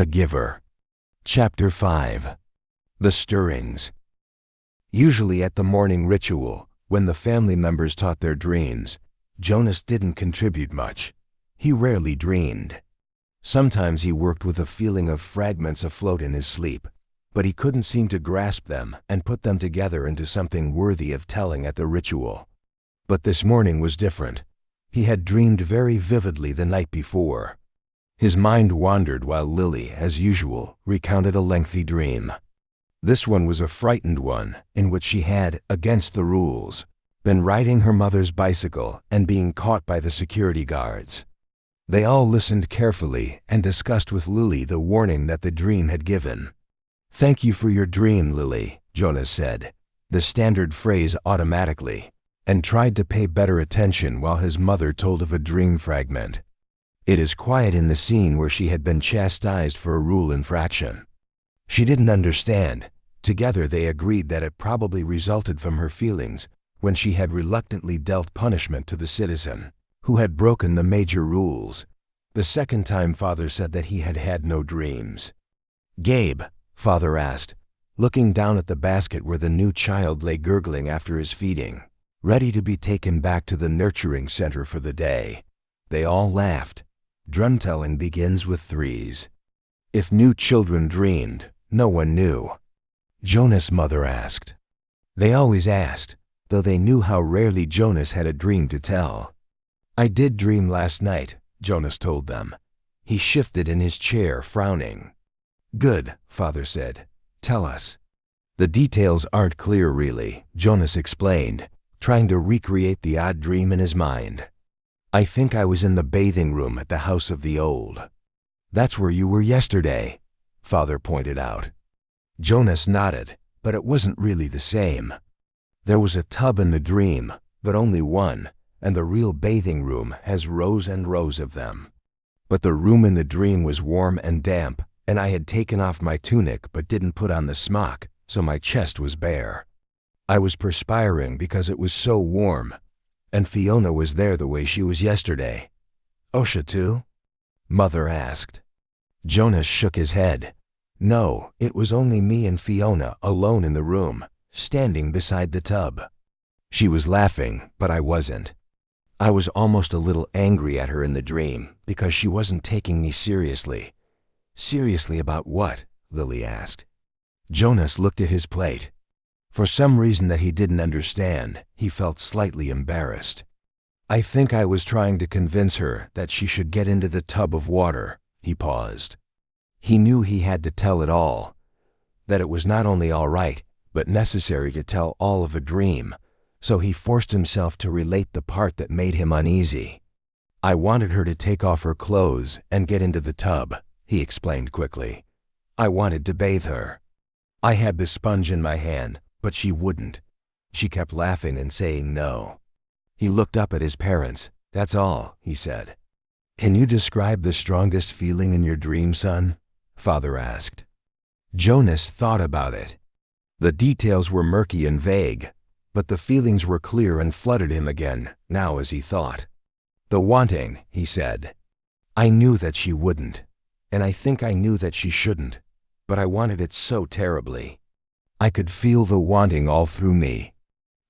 The Giver. Chapter 5. The Stirrings. Usually at the morning ritual, when the family members taught their dreams, Jonas didn't contribute much. He rarely dreamed. Sometimes he worked with a feeling of fragments afloat in his sleep, but he couldn't seem to grasp them and put them together into something worthy of telling at the ritual. But this morning was different. He had dreamed very vividly the night before. His mind wandered while Lily, as usual, recounted a lengthy dream. This one was a frightened one, in which she had, against the rules, been riding her mother's bicycle and being caught by the security guards. They all listened carefully and discussed with Lily the warning that the dream had given. "Thank you for your dream, Lily," Jonas said, the standard phrase automatically, and tried to pay better attention while his mother told of a dream fragment. It is quiet in the scene where she had been chastised for a rule infraction. She didn't understand. Together they agreed that it probably resulted from her feelings when she had reluctantly dealt punishment to the citizen who had broken the major rules. The second time Father said that he had had no dreams. "Gabe," Father asked, looking down at the basket where the new child lay gurgling after his feeding, ready to be taken back to the nurturing center for the day. They all laughed. Drumtelling begins with threes. If new children dreamed, no one knew. Jonas' mother asked. They always asked, though they knew how rarely Jonas had a dream to tell. "I did dream last night," Jonas told them. He shifted in his chair, frowning. "Good," Father said. "Tell us." "The details aren't clear, really," Jonas explained, trying to recreate the odd dream in his mind. "I think I was in the bathing room at the House of the Old." "That's where you were yesterday," Father pointed out. Jonas nodded, but it wasn't really the same. There was a tub in the dream, but only one, and the real bathing room has rows and rows of them. But the room in the dream was warm and damp, and I had taken off my tunic but didn't put on the smock, so my chest was bare. I was perspiring because it was so warm, and Fiona was there the way she was yesterday. "Osha too?" Mother asked. Jonas shook his head. "No, it was only me and Fiona alone in the room, standing beside the tub." She was laughing, but I wasn't. I was almost a little angry at her in the dream because she wasn't taking me seriously. "Seriously about what?" Lily asked. Jonas looked at his plate. For some reason that he didn't understand, he felt slightly embarrassed. "I think I was trying to convince her that she should get into the tub of water." He paused. He knew he had to tell it all, that it was not only all right, but necessary to tell all of a dream, so he forced himself to relate the part that made him uneasy. "I wanted her to take off her clothes and get into the tub," he explained quickly. "I wanted to bathe her. I had the sponge in my hand, but she wouldn't. She kept laughing and saying no." He looked up at his parents. "That's all," he said. "Can you describe the strongest feeling in your dream, son?" Father asked. Jonas thought about it. The details were murky and vague, but the feelings were clear and flooded him again, now as he thought. "The wanting," he said. "I knew that she wouldn't, and I think I knew that she shouldn't, but I wanted it so terribly. I could feel the wanting all through me."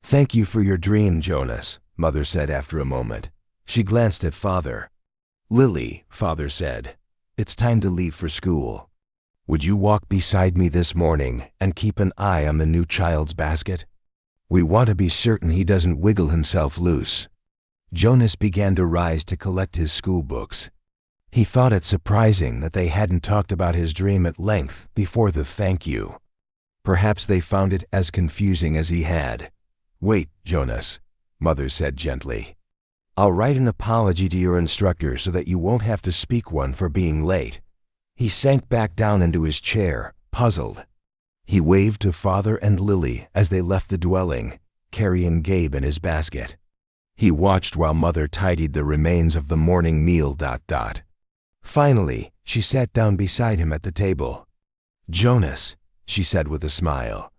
"Thank you for your dream, Jonas," Mother said after a moment. She glanced at Father. "Lily," Father said, "it's time to leave for school. Would you walk beside me this morning and keep an eye on the new child's basket? We want to be certain he doesn't wiggle himself loose." Jonas began to rise to collect his school books. He thought it surprising that they hadn't talked about his dream at length before the thank you. Perhaps they found it as confusing as he had. "Wait, Jonas," Mother said gently. "I'll write an apology to your instructor so that you won't have to speak one for being late." He sank back down into his chair, puzzled. He waved to Father and Lily as they left the dwelling, carrying Gabe in his basket. He watched while Mother tidied the remains of the morning meal. Finally, she sat down beside him at the table. "Jonas," she said with a smile,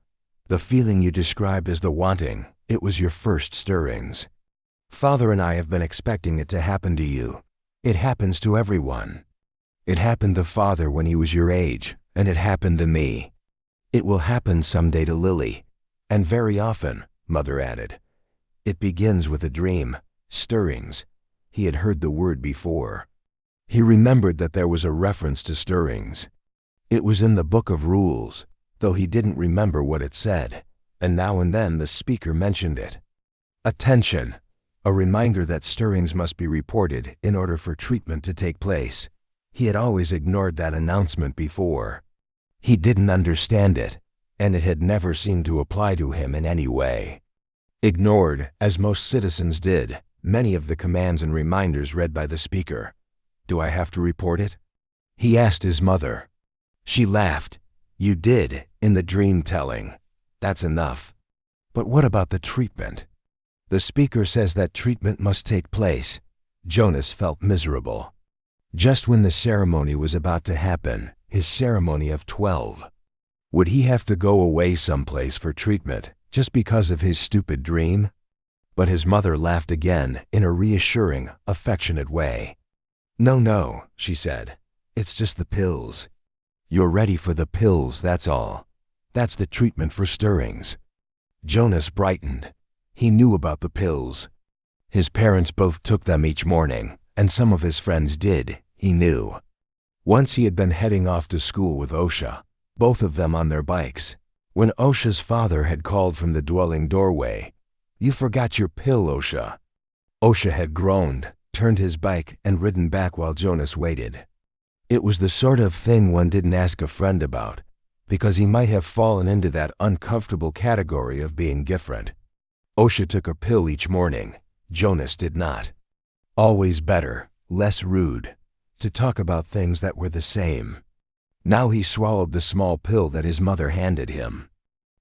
"the feeling you described as the wanting, it was your first stirrings. Father and I have been expecting it to happen to you. It happens to everyone." It happened to Father when he was your age, and it happened to me. It will happen someday to Lily. And very often, Mother added. It begins with a dream, stirrings. He had heard the word before. He remembered that there was a reference to stirrings. It was in the Book of Rules, though he didn't remember what it said, and now and then the speaker mentioned it. Attention! A reminder that stirrings must be reported in order for treatment to take place. He had always ignored that announcement before. He didn't understand it, and it had never seemed to apply to him in any way. Ignored, as most citizens did, many of the commands and reminders read by the speaker. Do I have to report it? He asked his mother. She laughed. You did, in the dream telling. That's enough. But what about the treatment? The speaker says that treatment must take place. Jonas felt miserable. Just when the ceremony was about to happen, his ceremony of 12. Would he have to go away someplace for treatment, just because of his stupid dream? But his mother laughed again in a reassuring, affectionate way. No, she said. It's just the pills. You're ready for the pills, that's all. That's the treatment for stirrings. Jonas brightened. He knew about the pills. His parents both took them each morning, and some of his friends did, he knew. Once he had been heading off to school with Osha, both of them on their bikes, when Osha's father had called from the dwelling doorway, You forgot your pill, Osha. Osha had groaned, turned his bike, and ridden back while Jonas waited. It was the sort of thing one didn't ask a friend about, because he might have fallen into that uncomfortable category of being different. Osha took a pill each morning. Jonas did not. Always better, less rude, to talk about things that were the same. Now he swallowed the small pill that his mother handed him.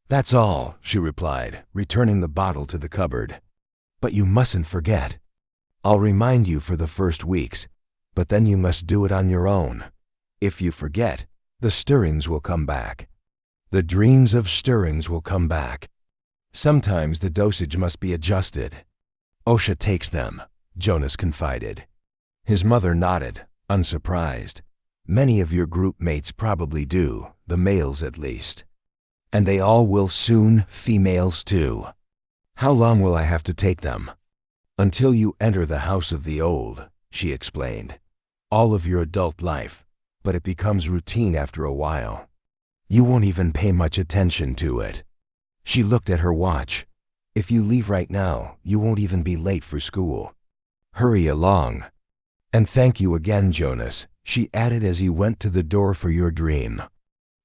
That's all, she replied, returning the bottle to the cupboard. But you mustn't forget. I'll remind you for the first weeks, but then you must do it on your own. If you forget, the stirrings will come back. The dreams of stirrings will come back. Sometimes the dosage must be adjusted. Osha takes them, Jonas confided. His mother nodded, unsurprised. Many of your group mates probably do, the males at least. And they all will soon, females too. How long will I have to take them? Until you enter the house of the old, she explained. All of your adult life, but it becomes routine after a while. You won't even pay much attention to it. She looked at her watch. If you leave right now, you won't even be late for school. Hurry along. And thank you again, Jonas, she added as he went to the door for your dream.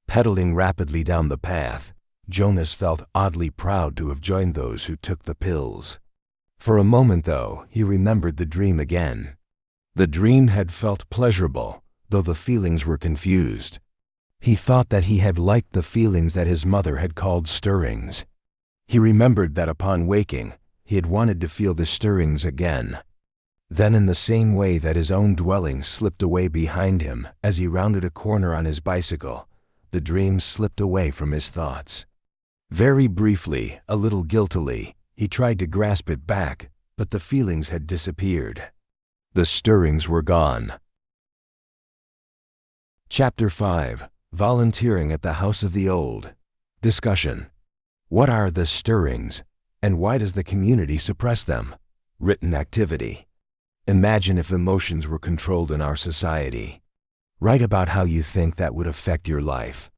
Pedaling rapidly down the path, Jonas felt oddly proud to have joined those who took the pills. For a moment, though, he remembered the dream again. The dream had felt pleasurable, though the feelings were confused. He thought that he had liked the feelings that his mother had called stirrings. He remembered that upon waking, he had wanted to feel the stirrings again. Then in the same way that his own dwelling slipped away behind him as he rounded a corner on his bicycle, the dream slipped away from his thoughts. Very briefly, a little guiltily, he tried to grasp it back, but the feelings had disappeared. The stirrings were gone. Chapter 5. Volunteering at the House of the Old. Discussion. What are the stirrings, and why does the community suppress them? Written activity. Imagine if emotions were controlled in our society. Write about how you think that would affect your life.